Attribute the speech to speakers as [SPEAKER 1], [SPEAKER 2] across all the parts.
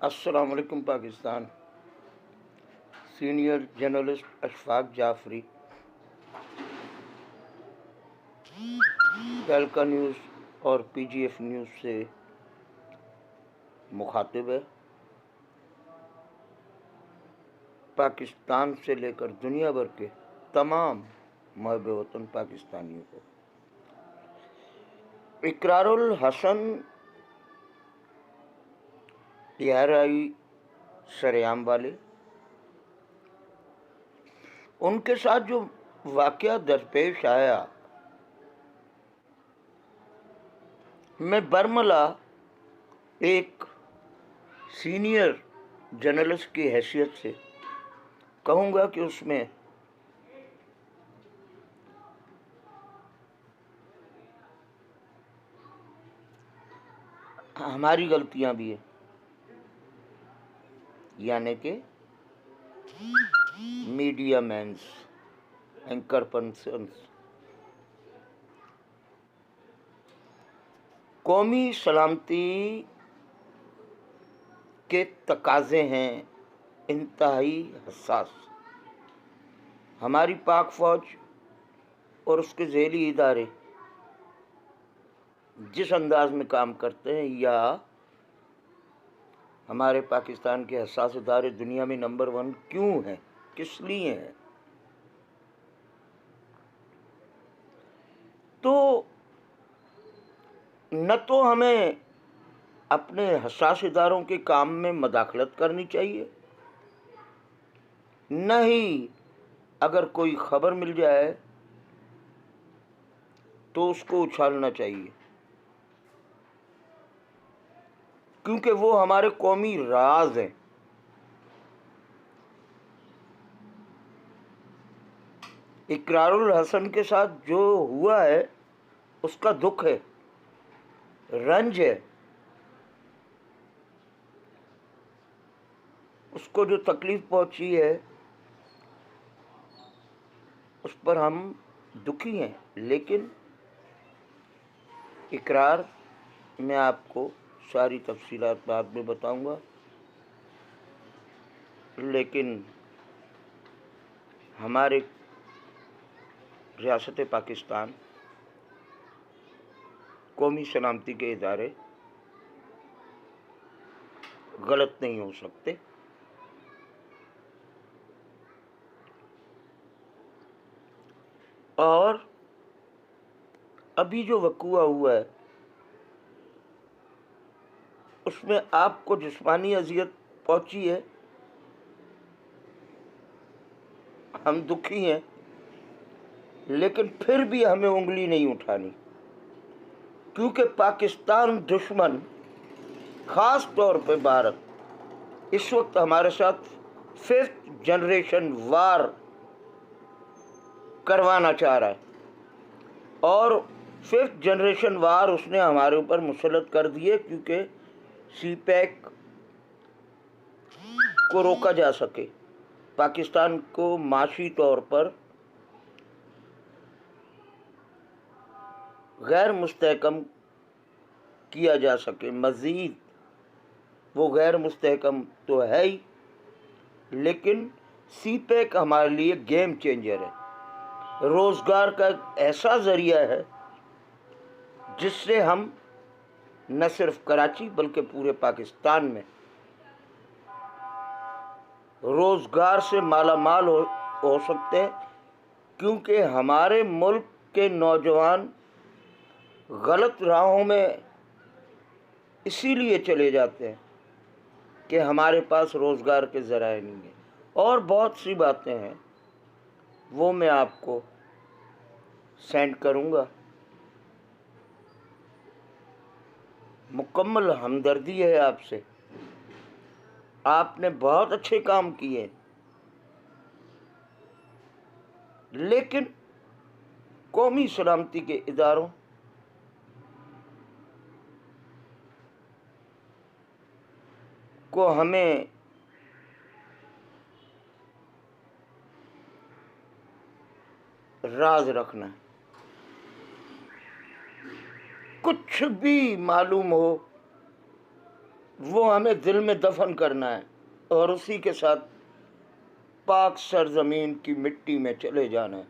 [SPEAKER 1] अस्सलाम वालेकुम Pakistan. Senior journalist Ashfaq Jafri तहलका न्यूज़ और पीजीएफ न्यूज़ से मुखातिब है। पाकिस्तान से लेकर दुनिया भर के तमाम महब वतन पाकिस्तानियों को इकरारुल हसन PRI सरेआम वाले, उनके साथ जो वाक़या दरपेश आया, मैं बरमला एक सीनियर जर्नलिस्ट की हैसियत से कहूँगा कि उसमें हमारी गलतियाँ भी हैं, यानी कि मीडिया मैन्स, एंकर पर्सन्स। कौमी सलामती के तकाज़े हैं इंतहाई हसास। हमारी पाक फ़ौज और उसके ज़ैली इदारे जिस अंदाज में काम करते हैं, या हमारे पाकिस्तान के हसास इदारे दुनिया में नंबर 1 क्यों हैं, किस लिए हैं, तो न तो हमें अपने हसास इदारों के काम में मदाखलत करनी चाहिए, न ही अगर कोई खबर मिल जाए तो उसको उछालना चाहिए, क्योंकि वो हमारे कौमी राज हैं। इकरारुल हसन के साथ जो हुआ है उसका दुख है, रंज है, उसको जो तकलीफ पहुंची है उस पर हम दुखी हैं। लेकिन इकरार मैं आपको सारी तफसीलात बाद में बताऊंगा, लेकिन हमारे रियासत पाकिस्तान कौमी सलामती के इदारे गलत नहीं हो सकते। और अभी जो वक़ूआ हुआ है उसमें आपको जिस्मानी अजियत पहुंची है, हम दुखी हैं, लेकिन फिर भी हमें उंगली नहीं उठानी, क्योंकि पाकिस्तान दुश्मन, ख़ास तौर पे भारत, इस वक्त हमारे साथ 5th जनरेशन वार करवाना चाह रहा है। और 5th जनरेशन वार उसने हमारे ऊपर मुसल्लत कर दिए, क्योंकि CPEC को रोका जा सके, पाकिस्तान को माशी तौर पर गैर मुस्तहकम किया जा सके। मज़ीद वो गैर मुस्तहकम तो है ही, लेकिन CPEC हमारे लिए गेम चेंजर है, रोज़गार का एक ऐसा ज़रिया है जिससे हम न सिर्फ कराची बल्कि पूरे पाकिस्तान में रोज़गार से मालामाल हो सकते हैं, क्योंकि हमारे मुल्क के नौजवान गलत राहों में इसीलिए चले जाते हैं कि हमारे पास रोज़गार के ज़राए नहीं हैं। और बहुत सी बातें हैं, वो मैं आपको सेंड करूँगा। मुकम्मल हमदर्दी है आपसे, आपने बहुत अच्छे काम किए, लेकिन कौमी सलामती के इदारों को हमें राज रखना है। कुछ भी मालूम हो वो हमें दिल में दफन करना है और उसी के साथ पाक सरजमीन की मिट्टी में चले जाना है।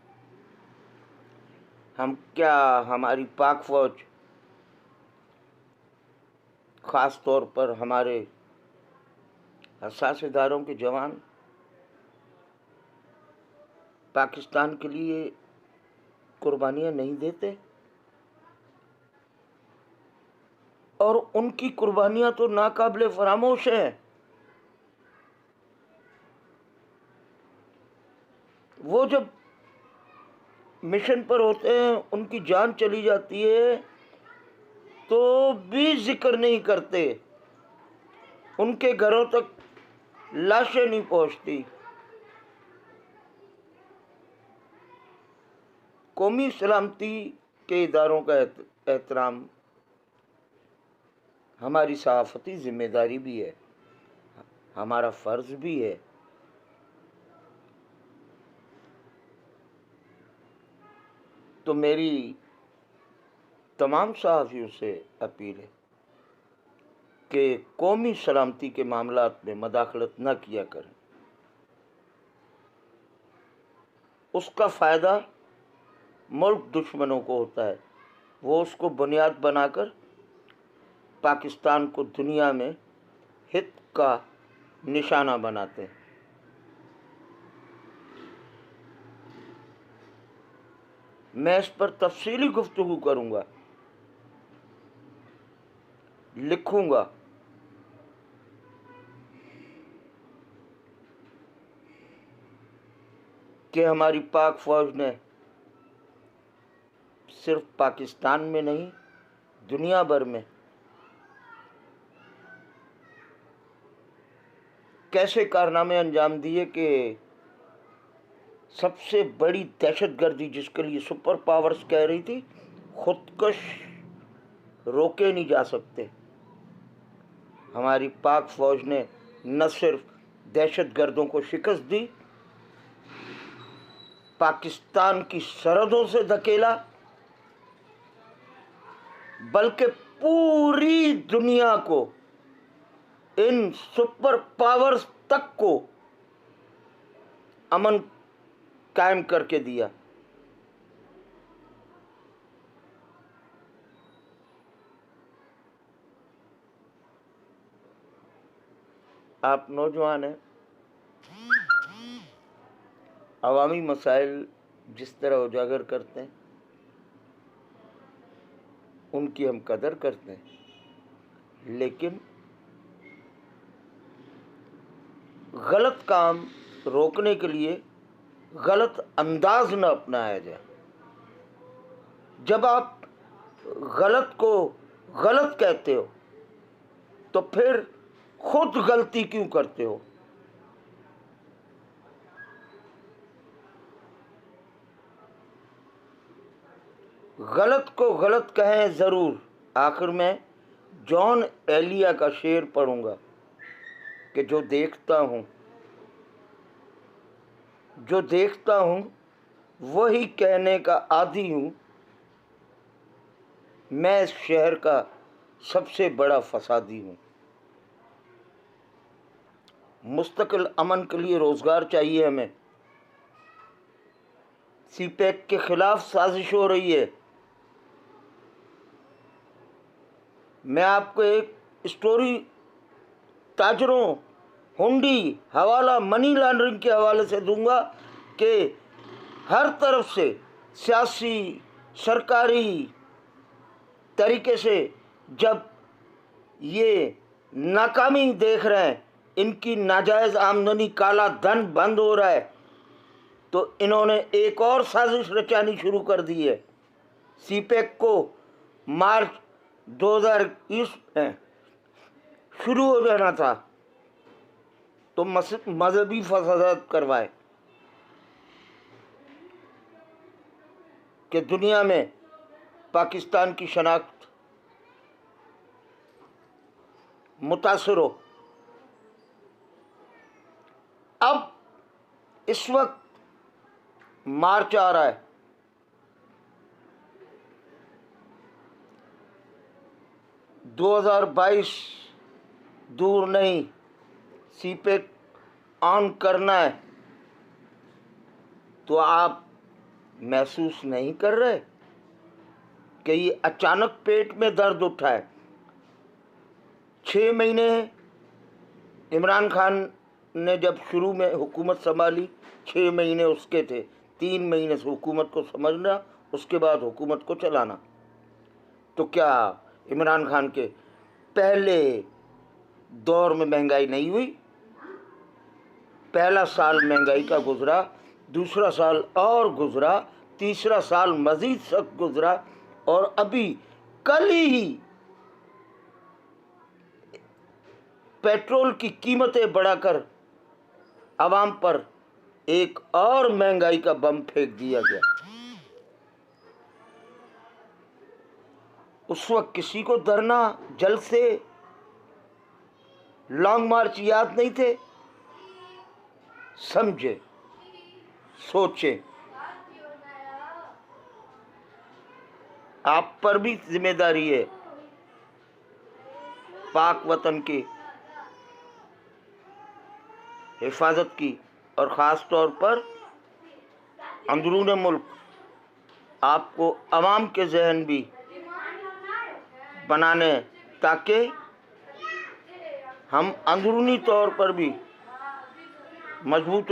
[SPEAKER 1] हम क्या, हमारी पाक फौज, ख़ास तौर पर हमारे हसास इदारों के जवान पाकिस्तान के लिए कुर्बानियाँ नहीं देते? और उनकी कुर्बानियाँ तो नाकाबिले फरामोश हैं। वो जब मिशन पर होते हैं, उनकी जान चली जाती है तो भी जिक्र नहीं करते, उनके घरों तक लाशें नहीं पहुंचती। कौमी सलामती के इदारों का एहतराम हमारी सहाफ़ती जिम्मेदारी भी है, हमारा फ़र्ज़ भी है। तो मेरी तमाम सहाफ़ियों से अपील है कि कौमी सलामती के मामलात में मदाखलत न किया करें। उसका फ़ायदा मुल्क दुश्मनों को होता है। वो उसको बुनियाद बनाकर पाकिस्तान को दुनिया में हित का निशाना बनाते हैं। मैं इस पर तफसीली गुफ्तगू करूँगा, लिखूँगा। कि हमारी पाक फ़ौज ने सिर्फ पाकिस्तान में नहीं, दुनिया भर में कैसे कारनामे अंजाम दिए कि सबसे बड़ी दहशतगर्दी, जिसके लिए सुपर पावर्स कह रही थी, खुदकश रोके नहीं जा सकते, हमारी पाक फ़ौज ने न सिर्फ दहशतगर्दों को शिकस्त दी, पाकिस्तान की सरहदों से धकेला, बल्कि पूरी दुनिया को, इन सुपर पावर्स तक को अमन कायम करके दिया। आप नौजवान हैं, अवामी मसाइल जिस तरह उजागर करते हैं उनकी हम कदर करते हैं, लेकिन गलत काम रोकने के लिए गलत अंदाज न अपनाया जाए। जब आप गलत को गलत कहते हो तो फिर खुद गलती क्यों करते हो? गलत को गलत कहें ज़रूर। आखिर में जॉन एलिया का शेर पढ़ूंगा कि जो देखता हूँ वही कहने का आदी हूँ, मैं इस शहर का सबसे बड़ा फसादी हूँ। मुस्तकिल अमन के लिए रोज़गार चाहिए हमें। सीपैक के खिलाफ साजिश हो रही है। मैं आपको एक स्टोरी ताजरों, हुंडी, हवाला, मनी लॉन्ड्रिंग के हवाले से दूंगा कि हर तरफ से सियासी, सरकारी तरीके से जब ये नाकामी देख रहे हैं, इनकी नाजायज़ आमदनी, काला धन बंद हो रहा है, तो इन्होंने एक और साजिश रचानी शुरू कर दी है। सीपैक को मार्च 2020 में शुरू हो जाना था, तो मजहबी फसादात करवाए कि दुनिया में पाकिस्तान की शनाख्त मुतासर हो। अब इस वक्त मार्च आ रहा है, 2022 दूर नहीं, सीपे ऑन करना है, तो आप महसूस नहीं कर रहे कि ये अचानक पेट में दर्द उठा है। 6 महीने इमरान खान ने जब शुरू में हुकूमत संभाली, 6 महीने उसके थे, 3 महीने से हुकूमत को समझना, उसके बाद हुकूमत को चलाना। तो क्या इमरान खान के पहले दौर में महंगाई नहीं हुई? पहला साल महंगाई का गुजरा, दूसरा साल और गुजरा, तीसरा साल मजीद सख्त गुजरा, और अभी कल ही पेट्रोल की कीमतें बढ़ाकर आवाम पर एक और महंगाई का बम फेंक दिया गया। उस वक्त किसी को धरना, जल से लॉन्ग मार्च याद नहीं थे? समझे, सोचे, आप पर भी जिम्मेदारी है पाक वतन की हिफाजत की, और ख़ास तौर पर अंदरूनी मुल्क आपको अवाम के जहन भी बनाने, ताकि हम अंदरूनी तौर पर भी मजबूत